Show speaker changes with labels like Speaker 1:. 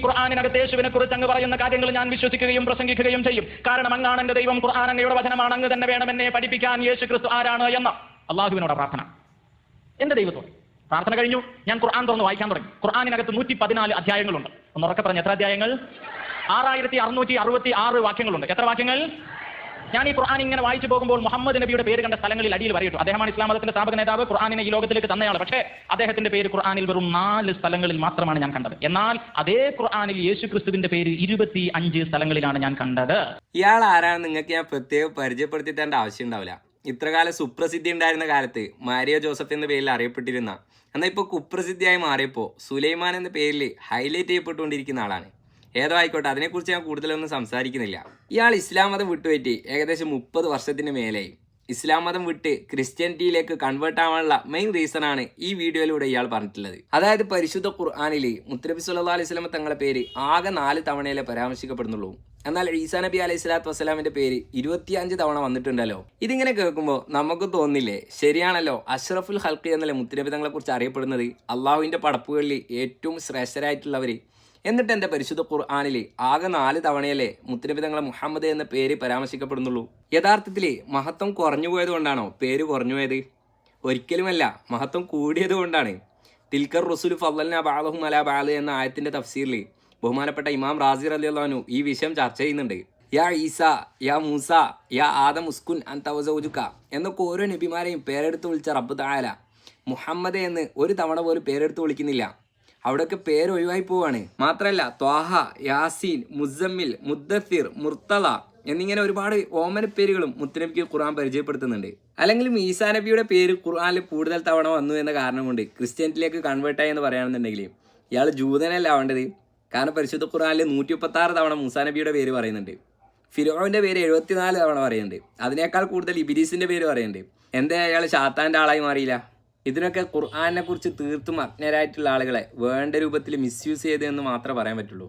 Speaker 1: ഖുർആനിനകത്ത് യേശുവിനെ കുറിച്ച് അങ്ങ് പറയുന്ന കാര്യങ്ങൾ ഞാൻ വിശ്വസിക്കുകയും പ്രസംഗിക്കുകയും ചെയ്യും. കാരണം അങ്ങാണ് എന്റെ ദൈവം, ഖുർആൻ അങ്ങയുടെ വചനമാണ്, അങ്ങ് തന്നെ വേണം എന്നെ പഠിപ്പിക്കാൻ യേശു ക്രിസ്തു ആരാണ് എന്ന് അള്ളാഹുവിനോട് പ്രാർത്ഥന. എന്റെ ദൈവത്തോട് പ്രാർത്ഥന കഴിഞ്ഞു. ഞാൻ ഖുർആൻ തുറന്ന് വായിക്കാൻ തുടങ്ങി. ഖുർആനിനകത്ത് 114 അധ്യായങ്ങളുണ്ട്. ഒന്ന് ഉറക്കെ പറഞ്ഞ്, എത്ര അധ്യായങ്ങൾ? 6666 വാക്യങ്ങളുണ്ട്. എത്ര വാക്യങ്ങൾ? ഞാൻ ഈ ഖുർആൻ ഇങ്ങനെ വായിച്ചു പോകുമ്പോൾ മുഹമ്മദ് നബിയുടെ പേര് കണ്ട സ്ഥലങ്ങളിൽ അടിയിൽ വരയിട്ടു. അദ്ദേഹമാണ് ഇസ്ലാം മതത്തിന്റെ സ്ഥാപക നേതാവ്, ഖുർആനിനെ ഈ ലോകത്തിലേക്ക് തന്നയാൾ. പക്ഷേ അദ്ദേഹത്തിന്റെ പേര് ഖുർആനിൽ വെറും 4 സ്ഥലങ്ങളിൽ മാത്രമാണ് ഞാൻ കണ്ടത്. എന്നാൽ അതേ ഖുർആനിൽ യേശു ക്രിസ്തുവിന്റെ പേര് 25 സ്ഥലങ്ങളിലാണ് ഞാൻ കണ്ടത്.
Speaker 2: ഇയാൾ ആരാണെന്ന് നിങ്ങൾക്ക് ഞാൻ പ്രത്യേകം പരിചയപ്പെടുത്തി തരേണ്ട ആവശ്യം ഉണ്ടാവില്ല. ഇത്രകാലം സുപ്രസിദ്ധി ഉണ്ടായിരുന്ന കാലത്ത് മാരിയോ ജോസഫ് എന്ന പേരിൽ അറിയപ്പെട്ടിരുന്ന, എന്നാൽ ഇപ്പോൾ കുപ്രസിദ്ധിയായി മാറിയപ്പോൾ സുലൈമാൻ എന്ന പേരിൽ ഹൈലൈറ്റ് ചെയ്യപ്പെട്ടുകൊണ്ടിരിക്കുന്ന ആളാണ്. ഏതോ ആയിക്കോട്ടെ, അതിനെക്കുറിച്ച് ഞാൻ കൂടുതലൊന്നും സംസാരിക്കുന്നില്ല. ഇയാൾ ഇസ്ലാം മതം വിട്ടുപോയിട്ട് ഏകദേശം 30 വർഷത്തിന് മേലെയായി. ഇസ്ലാം മതം വിട്ട് ക്രിസ്ത്യാനിറ്റിയിലേക്ക് കൺവേർട്ട് ആവാനുള്ള മെയിൻ റീസണാണ് ഈ വീഡിയോയിലൂടെ ഇയാൾ പറഞ്ഞിട്ടുള്ളത്. അതായത് പരിശുദ്ധ ഖുർആനിൽ മുത്തനബി സല്ലല്ലാഹു അലൈഹി വസല്ലം തങ്ങളുടെ പേര് ആകെ 4 തവണയിലേ പരാമർശിക്കപ്പെടുന്നുള്ളൂ. എന്നാൽ ഈസാ നബി അലൈഹി സ്വലാത്തു വസ്സലാമിന്റെ പേര് 25 തവണ വന്നിട്ടുണ്ടല്ലോ. ഇതിങ്ങനെ കേൾക്കുമ്പോൾ നമുക്ക് തോന്നില്ലേ, ശരിയാണല്ലോ, അഷ്റഫുൽ ഹൽഖി എന്നല്ലേ മുത്തനബി തങ്ങളെ കുറിച്ച് അറിയപ്പെടുന്നത്, അള്ളാഹുവിന്റെ പടപ്പുകളിൽ ഏറ്റവും ശ്രേഷ്ഠരായിട്ടുള്ളവര്. എന്നിട്ട് എൻ്റെ പരിശുദ്ധ ഖുർആനിൽ ആകെ 4 തവണയല്ലേ മുത്തനബി തങ്ങളെ മുഹമ്മദ് എന്ന പേര് പരാമർശിക്കപ്പെടുന്നുള്ളൂ. യഥാർത്ഥത്തിൽ മഹത്വം കുറഞ്ഞു പോയത് കൊണ്ടാണോ പേര് കുറഞ്ഞു പോയത്? ഒരിക്കലുമല്ല, മഹത്വം കൂടിയത് കൊണ്ടാണ്. തിൽക്കർ റസൂൽ ഫളൽനാ ബഅദഹും അലാ ബഅദ് എന്ന ആയത്തിന്റെ തഫ്സീറിൽ ബഹുമാനപ്പെട്ട ഇമാം റാസി റളിയല്ലാഹു അൻഹു ഈ വിഷയം ചർച്ച ചെയ്യുന്നുണ്ട്. യാ ഈസ, യാ മൂസ, യാ ആദം ഉസ്കുൻ അൻത വസൗജുക എന്നൊക്കെ ഓരോ നബിമാരെയും പേരെടുത്ത് വിളിച്ച റബ്ബ് തആല മുഹമ്മദ് എന്ന് ഒരു തവണ പോലും പേരെടുത്ത് വിളിക്കുന്നില്ല. അവിടെയൊക്കെ പേര് ഒഴിവായി പോവാണ്. മാത്രമല്ല ത്വാഹ, യാസീൻ, മുസമ്മിൽ, മുദ്ദഫിർ, മുർത്തള എന്നിങ്ങനെ ഒരുപാട് ഓമന പേരുകളും മുത്തനബിക്ക് ഖുർആൻ പരിചയപ്പെടുത്തുന്നുണ്ട്. അല്ലെങ്കിൽ ഈസാ നബിയുടെ പേര് ഖുർആനിൽ കൂടുതൽ തവണ വന്നു എന്ന കാരണം കൊണ്ട് ക്രിസ്ത്യാനിറ്റിയിലേക്ക് കൺവേർട്ടായി എന്ന് പറയുകയാണെന്നുണ്ടെങ്കിൽ ഇയാൾ ജൂതനല്ല ആവേണ്ടത്. കാരണം പരിശുദ്ധ ഖുർആനിൽ 136 തവണ മൂസാ നബിയുടെ പേര് പറയുന്നുണ്ട്. ഫിർഔന്റെ പേര് 74 തവണ പറയുന്നുണ്ട്. അതിനേക്കാൾ കൂടുതൽ ഇബ്ലീസിന്റെ പേര് പറയുന്നുണ്ട്. എന്താ അയാൾ ശാത്താന്റെ ആളായി മാറിയില്ല? ഇതിനൊക്കെ ഖുർആനെ കുറിച്ച് തീർത്തും അജ്ഞരായിട്ടുള്ള ആളുകളെ വേണ്ട രൂപത്തിൽ മിസ്യൂസ് ചെയ്തതെന്ന് മാത്രമേ പറയാൻ പറ്റുള്ളൂ.